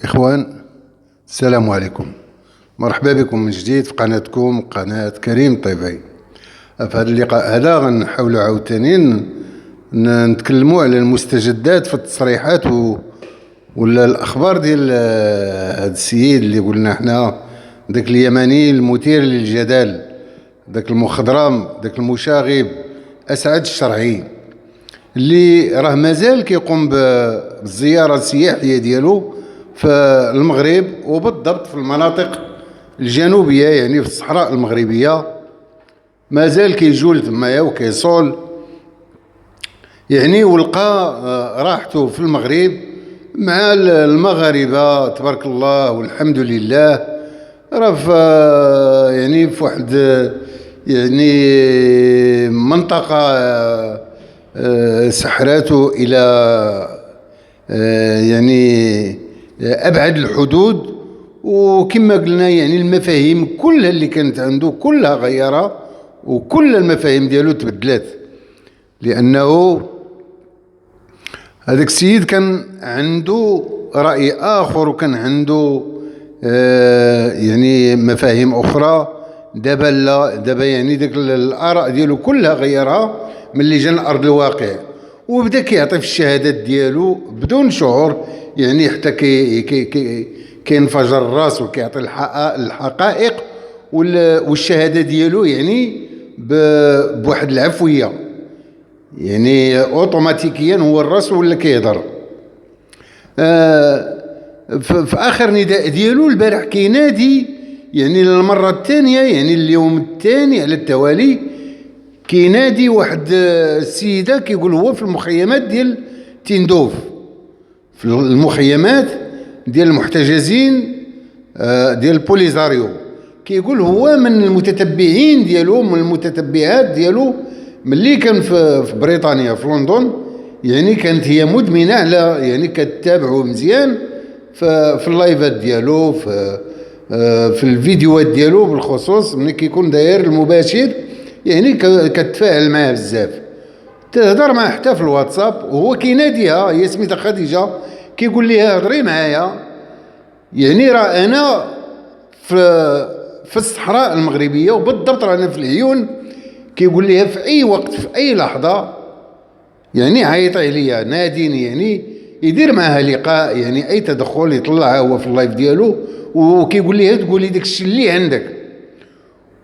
إخوان، السلام عليكم. مرحبا بكم من جديد في قناتكم قناة كريم طيبي. في هذا اللقاء هذا غنحاولوا عاوتاني نتكلموا على المستجدات في التصريحات ولا الأخبار ديال هذا السيد اللي قلنا حنا ذاك اليمني المثير للجدل، ذاك المخضرم، ذاك المشاغب أسعد الشرعي، اللي راه مازال كيقوم بالزيارة السياحية ديالو في المغرب، وبالضبط في المناطق الجنوبية، يعني في الصحراء المغربية. مازال كيجول تمايا وكيصول، يعني ولقى راحته في المغرب مع المغاربة تبارك الله والحمد لله. راه يعني في واحد يعني منطقة سحراته إلى يعني أبعد الحدود، وكما قلنا يعني المفاهيم كلها اللي كانت عنده كلها غيرها، وكل المفاهيم ديالو تبدلات، لأنه هذاك السيد كان عنده رأي آخر، وكان عنده يعني مفاهيم أخرى. دابا لا، دابا يعني ديك الآراء ديالو كلها غيرها ملي جا لأرض الواقع، وبدا كيعطي في الشهادات ديالو بدون شعور، يعني حتى كينفجر الراس وكيعطي الحقائق والشهادة ديالو يعني بواحد العفوية، يعني اوتوماتيكيا هو الراس ولا كيهضر. في اخر نداء ديالو البارح كينادي يعني للمره الثانيه، يعني اليوم الثاني على التوالي كينادي واحد السيده، كيقول هو في المخيمات ديال تندوف، في المخيمات ديال المحتجزين ديال بوليزاريو. كيقول هو من المتتبعين ديالو، من المتتبعات ديالو ملي كان في بريطانيا في لندن، يعني كانت هي مدمنه على، يعني كتتابعه مزيان في اللايفات ديالو، في الفيديوهات ديالو بالخصوص ملي كيكون داير المباشر، يعني كتفاعل معاه بزاف، تهضر معاه حتى في الواتساب، وهو كيناديها، هي سميتها خديجه، كيقول ليها هضري معايا، يعني راه انا في الصحراء المغربيه، وبالضبط رانا في العيون. كيقول ليها في اي وقت في اي لحظه يعني عيطي عليا، ناديني، يعني يدير معها لقاء، يعني اي تدخل يطلعها هو في اللايف ديالو، وكيقول ليها تقولي داك الشيء اللي عندك.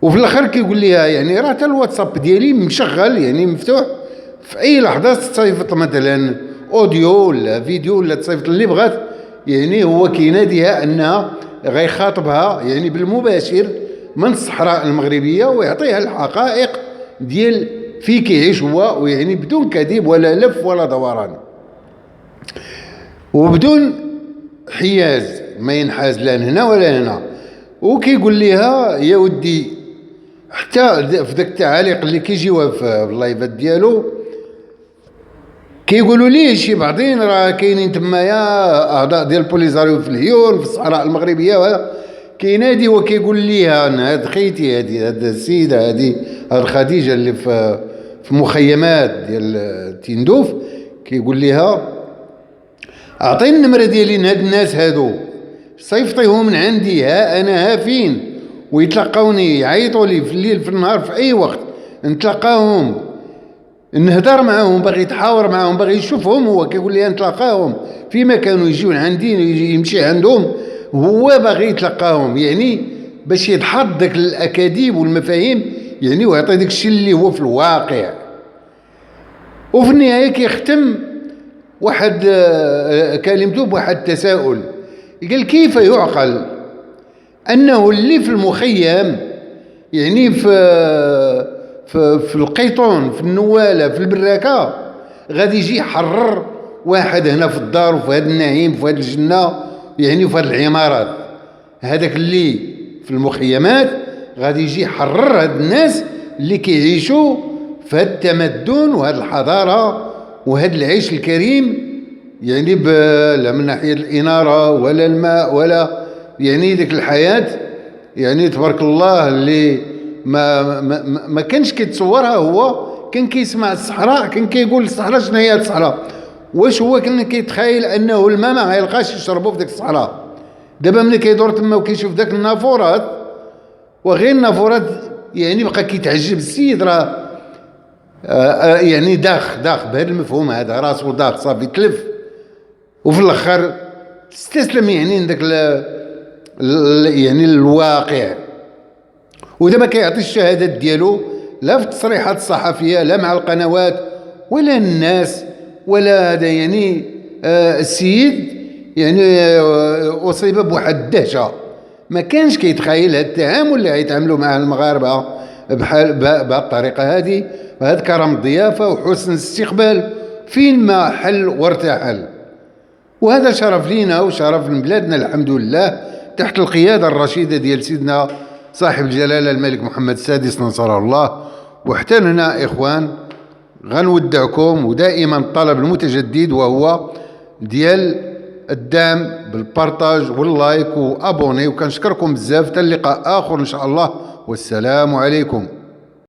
وفي الاخر كيقول ليها يعني راه حتى الواتساب ديالي مشغل، يعني مفتوح، في اي لحظه تصيفط مثلا اوديو ولا فيديو ولا تصيفط اللي بغات، يعني هو كيناديها انها غيخاطبها يعني بالمباشر من الصحراء المغربيه، ويعطيها الحقائق ديال في كيعيش هو، ويعني بدون كذب ولا لف ولا دوران، وبدون حياز، ما ينحاز لا هنا ولا هنا. وكيقول ليها يا ودي، حتى في ذاك التعاليق اللي كيجيوها في اللايفات ديالو كيقولوا ليه شي بعضين راه كاينين تمايا اعضاء ديال بوليزاريو في العيون في الصحراء المغربيه، كينادي وكيقول ليها انا هاد خيتي، هاد السيده، هاد خديجه اللي في مخيمات ديال تندوف، كيقول ليها اعطيني النمره ديالي هاد الناس هادو، صيفطيهم من عندي، ها انا فين، ويتلقاوني، يعيطوا لي في الليل في النهار في اي وقت نتلقاهم، نهضر معاهم، باغي يتحاور معاهم، باغي يشوفهم. هو كيقول لي نتلاقاهم فيما كانوا يجيون عندي، يمشي عندهم، هو باغي يتلقاهم، يعني باش يدحض داك الاكاذيب والمفاهيم، يعني ويعطي داك الشيء اللي هو في الواقع. وفي النهايه كيختم واحد كلمته بواحد التساؤل، قال كيف يعقل انه اللي في المخيم، يعني في القيطون، في النواله، في البراكه، غادي يجي يحرر واحد هنا في الدار وفي هذا النعيم في هذه الجنه، يعني في هذه العمارات، هذاك اللي في المخيمات غادي يجي يحرر هاد الناس اللي كيعيشوا في هذا التمدن وهذه الحضاره وهذا العيش الكريم، يعني لا من ناحيه الاناره ولا الماء ولا يعني ديك الحياه، يعني تبارك الله اللي ما كانش كيتصورها. هو كان كيسمع الصحراء، كان كيقول الصحراء شنو هي الصحراء، واش هو كان كيتخيل انه الماء ما غيلقاش يشربوا في ديك الصحراء؟ دابا ملي كيدور تما وكيشوف داك النافورات، وغير النافورات يعني بقى كيتعجب السيد راه يعني داخ بهذا المفهوم هذا، راسو داخ صافي تلف، وفي الاخر استسلم يعني لذاك يعني الواقع. ودابا كيعطي الشهادات ديالو لا في التصريحات الصحفيه لا مع القنوات ولا الناس ولا هذا، يعني السيد يعني اصيب بواحد الدهشه ما كانش كيتخيل هذا التعامل اللي غيتعاملوا مع المغاربه بحال بهذه الطريقه هذه، وهذا كرم الضيافه وحسن الاستقبال فين ما حل وارتحل. وهذا شرف لينا وشرف لبلادنا الحمد لله، تحت القياده الرشيده ديال سيدنا صاحب الجلاله الملك محمد السادس نصره الله. وحتى هنا اخوان غنودعكم، ودائما الطلب المتجدد وهو ديال الدعم بالبارطاج واللايك وابوني، وكنشكركم بزاف. حتى اللقاء اخر ان شاء الله، والسلام عليكم.